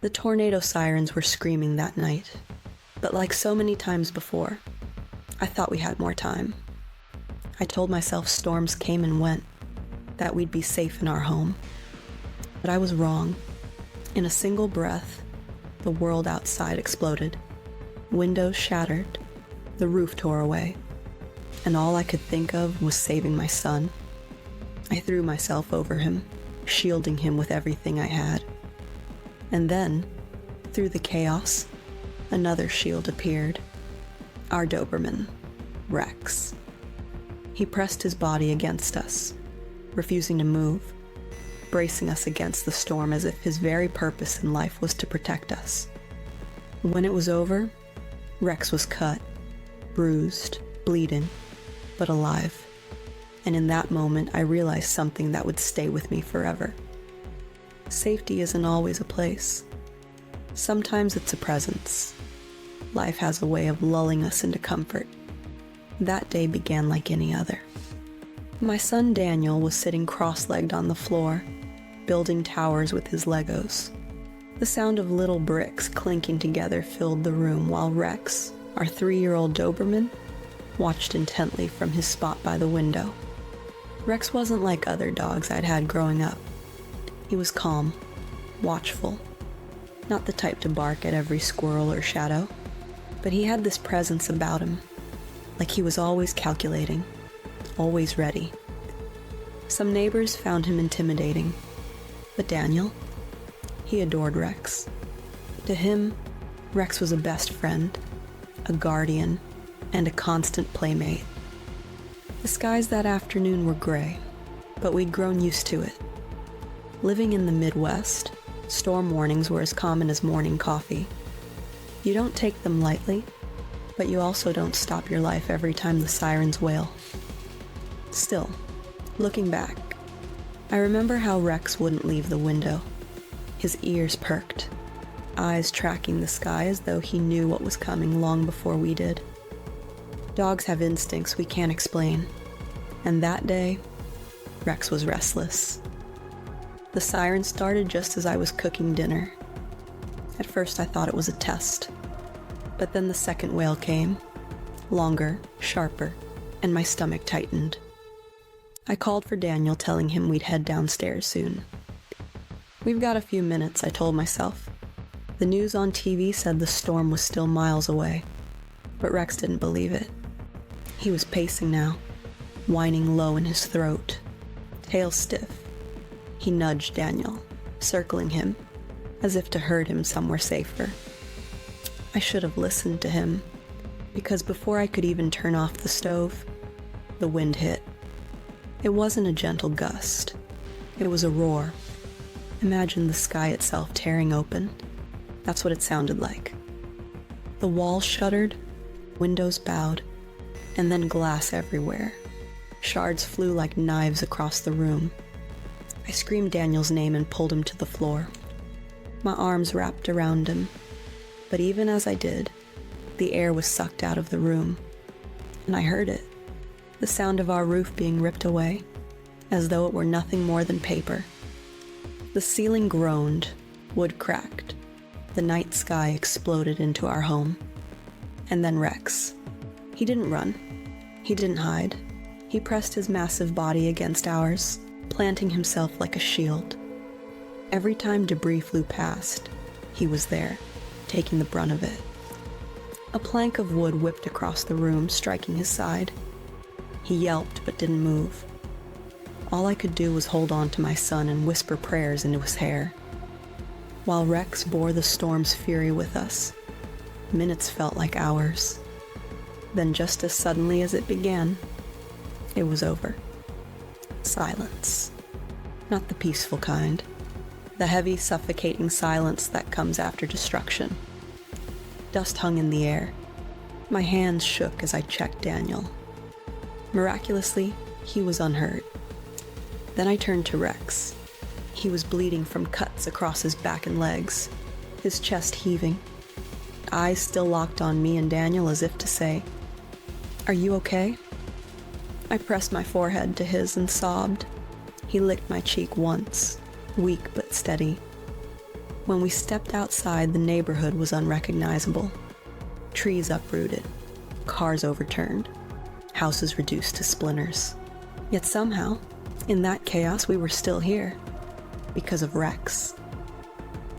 The tornado sirens were screaming that night, but like so many times before, I thought we had more time. I told myself storms came and went, that we'd be safe in our home. But I was wrong. In a single breath, the world outside exploded. Windows shattered, the roof tore away, and all I could think of was saving my son. I threw myself over him, shielding him with everything I had. And then, through the chaos, another shield appeared. Our Doberman Rex. He pressed his body against us, refusing to move, bracing us against the storm as if his very purpose in life was to protect us. When it was over, Rex was cut, bruised, bleeding, but alive. And in that moment, I realized something that would stay with me forever. Safety isn't always a place. Sometimes it's a presence. Life has a way of lulling us into comfort. That day began like any other. My son Daniel was sitting cross-legged on the floor, building towers with his Legos. The sound of little bricks clinking together filled the room while Rex, our 3-year-old Doberman, watched intently from his spot by the window. Rex wasn't like other dogs I'd had growing up. He was calm, watchful, not the type to bark at every squirrel or shadow, but he had this presence about him, like he was always calculating, always ready. Some neighbors found him intimidating, but Daniel, he adored Rex. To him, Rex was a best friend, a guardian, and a constant playmate. The skies that afternoon were gray, but we'd grown used to it. Living in the Midwest, storm warnings were as common as morning coffee. You don't take them lightly, but you also don't stop your life every time the sirens wail. Still, looking back, I remember how Rex wouldn't leave the window. His ears perked, eyes tracking the sky as though he knew what was coming long before we did. Dogs have instincts we can't explain, and that day, Rex was restless. The siren started just as I was cooking dinner. At first I thought it was a test, but then the second wail came, longer, sharper, and my stomach tightened. I called for Daniel, telling him we'd head downstairs soon. "We've got a few minutes," I told myself. The news on TV said the storm was still miles away, but Rex didn't believe it. He was pacing now, whining low in his throat, tail stiff. He nudged Daniel, circling him, as if to herd him somewhere safer. I should have listened to him, because before I could even turn off the stove, the wind hit. It wasn't a gentle gust. It was a roar. Imagine the sky itself tearing open. That's what it sounded like. The walls shuddered, windows bowed, and then glass everywhere. Shards flew like knives across the room. I screamed Daniel's name and pulled him to the floor. My arms wrapped around him, but even as I did, the air was sucked out of the room, and I heard it, the sound of our roof being ripped away, as though it were nothing more than paper. The ceiling groaned, wood cracked, the night sky exploded into our home. And then Rex. He didn't run. He didn't hide. He pressed his massive body against ours, planting himself like a shield. Every time debris flew past, he was there, taking the brunt of it. A plank of wood whipped across the room, striking his side. He yelped but didn't move. All I could do was hold on to my son and whisper prayers into his hair. While Rex bore the storm's fury with us, minutes felt like hours. Then just as suddenly as it began, it was over. Silence. Not the peaceful kind. The heavy, suffocating silence that comes after destruction. Dust hung in the air. My hands shook as I checked Daniel. Miraculously, he was unhurt. Then I turned to Rex. He was bleeding from cuts across his back and legs, his chest heaving. Eyes still locked on me and Daniel as if to say, "Are you okay?" I pressed my forehead to his and sobbed. He licked my cheek once, weak but steady. When we stepped outside, the neighborhood was unrecognizable. Trees uprooted, cars overturned, houses reduced to splinters. Yet somehow, in that chaos, we were still here, because of Rex.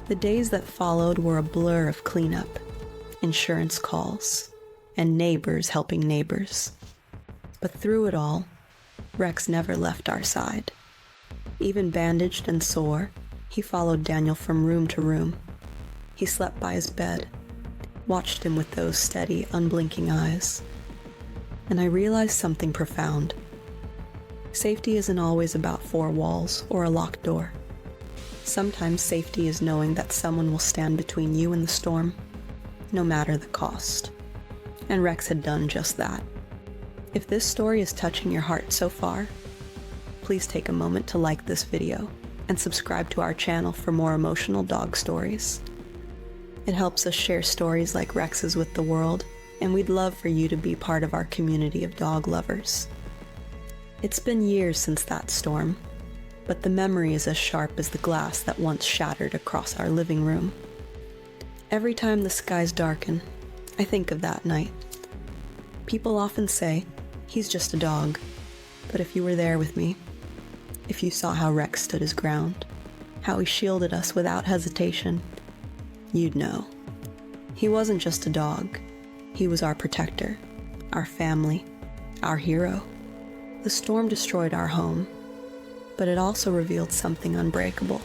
The days that followed were a blur of cleanup, insurance calls, and neighbors helping neighbors. But through it all, Rex never left our side. Even bandaged and sore, he followed Daniel from room to room. He slept by his bed, watched him with those steady, unblinking eyes. And I realized something profound. Safety isn't always about four walls or a locked door. Sometimes safety is knowing that someone will stand between you and the storm, no matter the cost. And Rex had done just that. If this story is touching your heart so far, please take a moment to like this video and subscribe to our channel for more emotional dog stories. It helps us share stories like Rex's with the world, and we'd love for you to be part of our community of dog lovers. It's been years since that storm, but the memory is as sharp as the glass that once shattered across our living room. Every time the skies darken, I think of that night. People often say, he's just a dog, but if you were there with me, if you saw how Rex stood his ground, how he shielded us without hesitation, you'd know. He wasn't just a dog. He was our protector, our family, our hero. The storm destroyed our home, but it also revealed something unbreakable.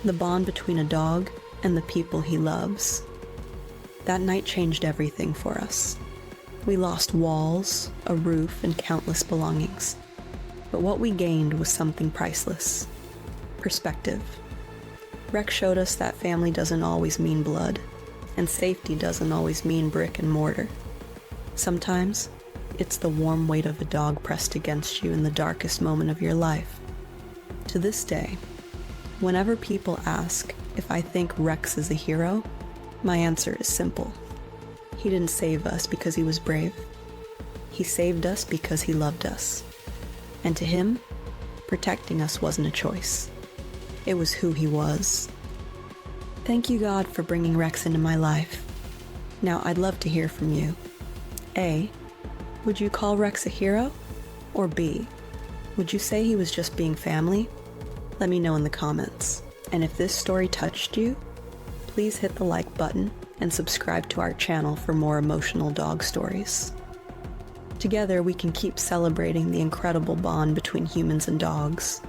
The bond between a dog and the people he loves. That night changed everything for us. We lost walls, a roof, and countless belongings. But what we gained was something priceless. Perspective. Rex showed us that family doesn't always mean blood, and safety doesn't always mean brick and mortar. Sometimes, it's the warm weight of a dog pressed against you in the darkest moment of your life. To this day, whenever people ask if I think Rex is a hero, my answer is simple. He didn't save us because he was brave. He saved us because he loved us. And to him, protecting us wasn't a choice. It was who he was. Thank you, God, for bringing Rex into my life. Now, I'd love to hear from you. A, would you call Rex a hero? Or B, would you say he was just being family? Let me know in the comments. And if this story touched you, please hit the like button and subscribe to our channel for more emotional dog stories. Together, we can keep celebrating the incredible bond between humans and dogs.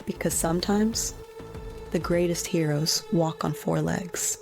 Because sometimes, the greatest heroes walk on four legs.